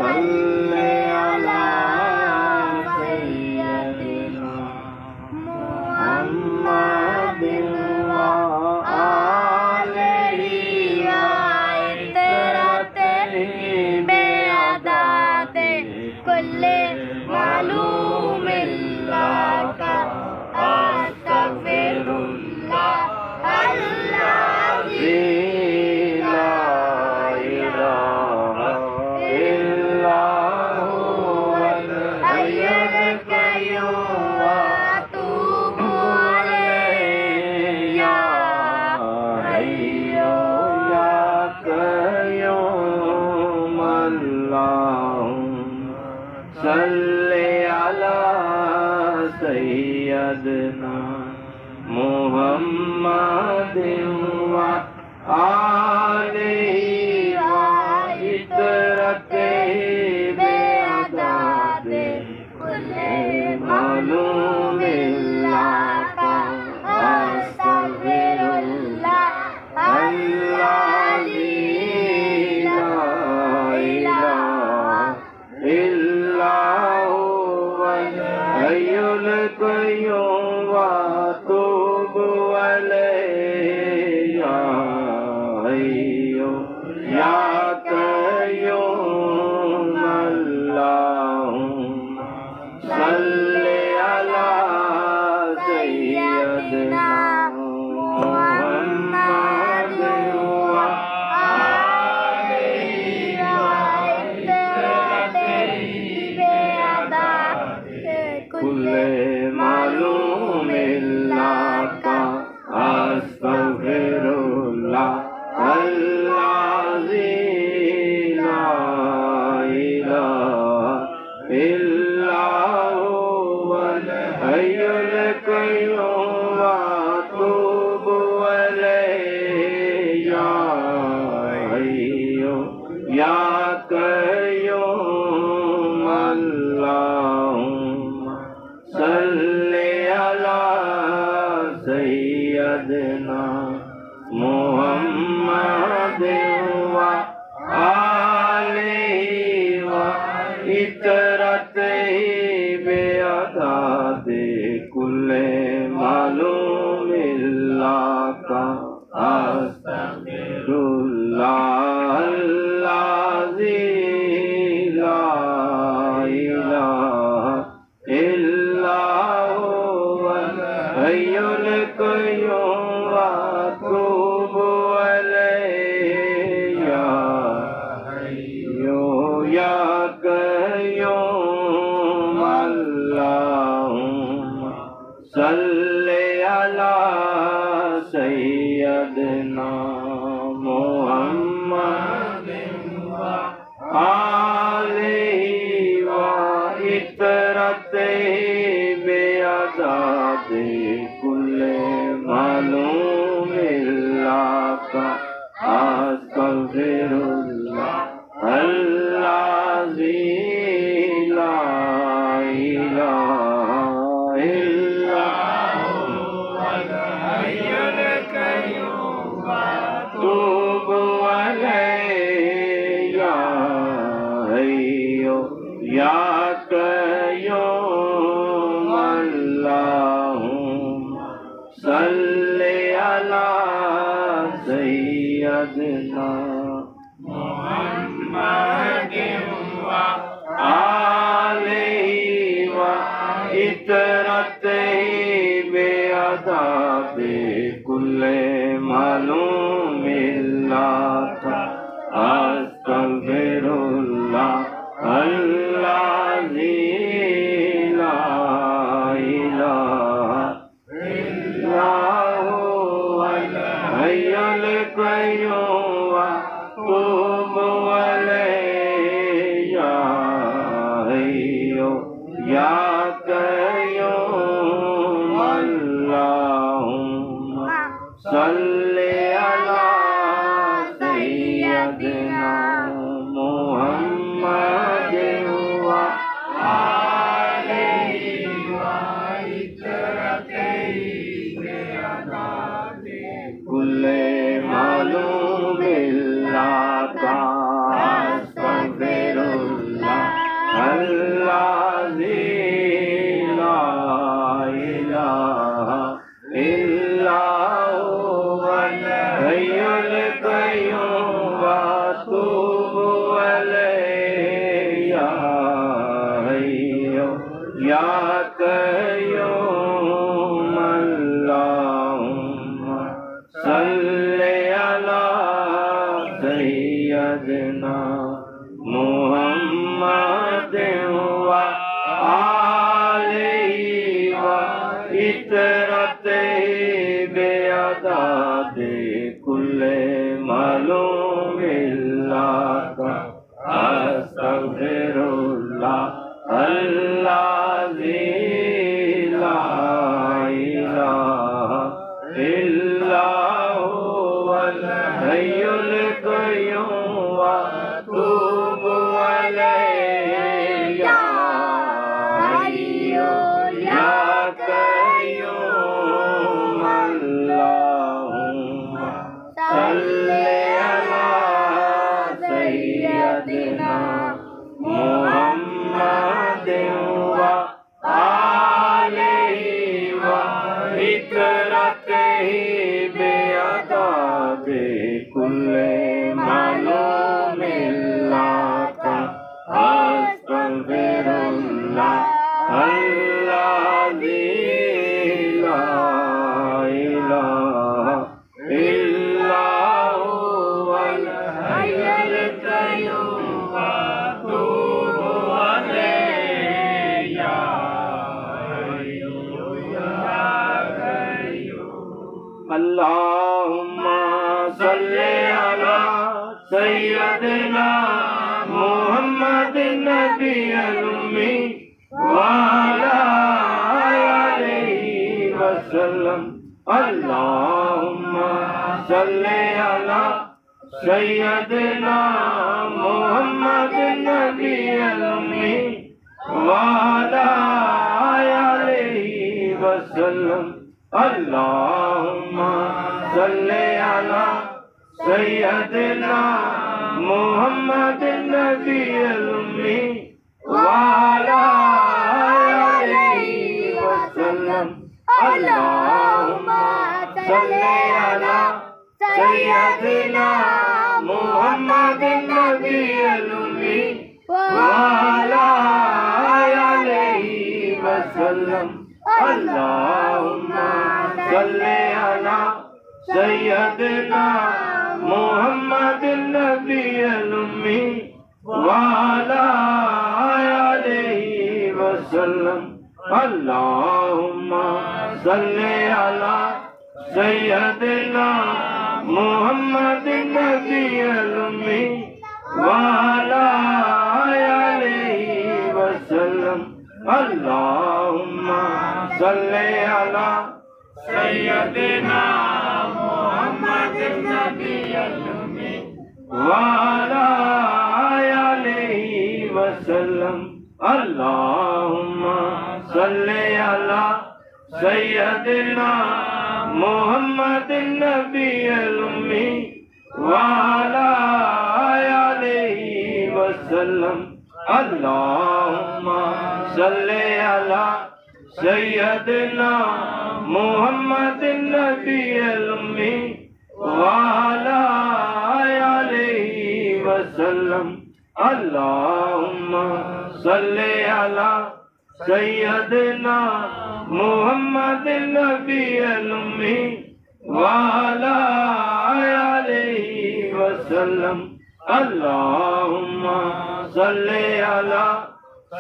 صلی علی سیدنا محمد وآلہ وعطرته بعدد كل معلوم لك أستغفر الله الذي لا إله إلا هو الحي القيوم وأتوب إليه يا حي يا قيوم اللهم صل على سيدنا محمد وآله وعطرته بعدد كل معلوم لك أستغفر الله الذي لا إله إلا هو الحي القيوم وأتوب إليه يا حي يا قيوم اللهم صل على سيدنا محمد وآله وعطرته بعدد كل معلوم لك أستغفر الله الذي لا إله إلا هو الحي القيوم وأتوب إليه يا حي يا قيوم اللهم صل على سيدنا محمد وآله وعطرته بعدد كل معلوم لك أستغفر الله الذي لا إله إلا هو الحي القيوم وأتوب إليه يا حي يا قيوم اللهم صل على سيدنا محمد وآله وعطرته بعدد كل معلوم لك أستغفر الله الذي لا إله إلا هو الحي القيوم وأتوب إليه يا حي يا قيوم اللهم صل على سيدنا محمد وآله وعطرته بعدد كل معلوم لك أستغفر الله الذي لا إله إلا هو الحي القيوم وأتوب إليه يا حي يا قيوم اللهم صل على سيدنا محمد وآله وعطرته بعدد كل معلوم لك أستغفر الله سيدنا محمد وآله وعترته بعدد كل معلوم لك أستغفر الله الذي لا إله إلا هو الحي القيوم وأتوب إليه يا حي يا قيوم اللهم صل على سيدنا محمد وآله وعترته بعدد كل معلوم لك أستغفر الله الذي لا إله إلا هو الحي القيوم وأتوب إليه يا حي يا قيوم اللهم صل على سيدنا محمد النبي الأمي وعلى آله وسلم اللهم صل على سيدنا محمد النبي الأمي وعلى آله وسلم اللهم صل على سيدنا محمد النبي الأمي وعلى آله وسلم اللهم صل على سيدنا محمد النبي الأمي وعلى آله وسلم اللهم صل على سيدنا محمد النبي الأمي وعلى آله وسلم اللهم صل على سيدنا محمد النبي الأمي وعلى آله وسلم اللهم صل على سيدنا محمد النبي الأمي وعلى آله وسلم اللهم صل على سيدنا محمد النبي الأمي وعلى آله وسلم اللهم صل على سيدنا محمد النبي الأمي وعلى آله وسلم اللهم صل على سيدنا محمد النبي الأمي وعلى آله وسلم اللهم صل على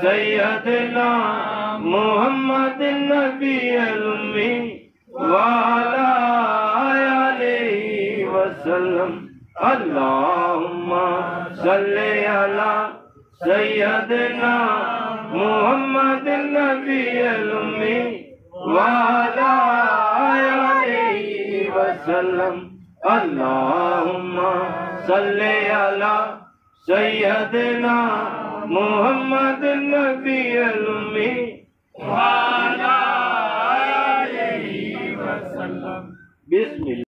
سيدنا محمد النبي الأمي وعلى آله وسلم اللهم صل على سيدنا محمد النبي الأمي وعلى آله وسلم اللهم صل على سيدنا محمد النبي الأمي وعلى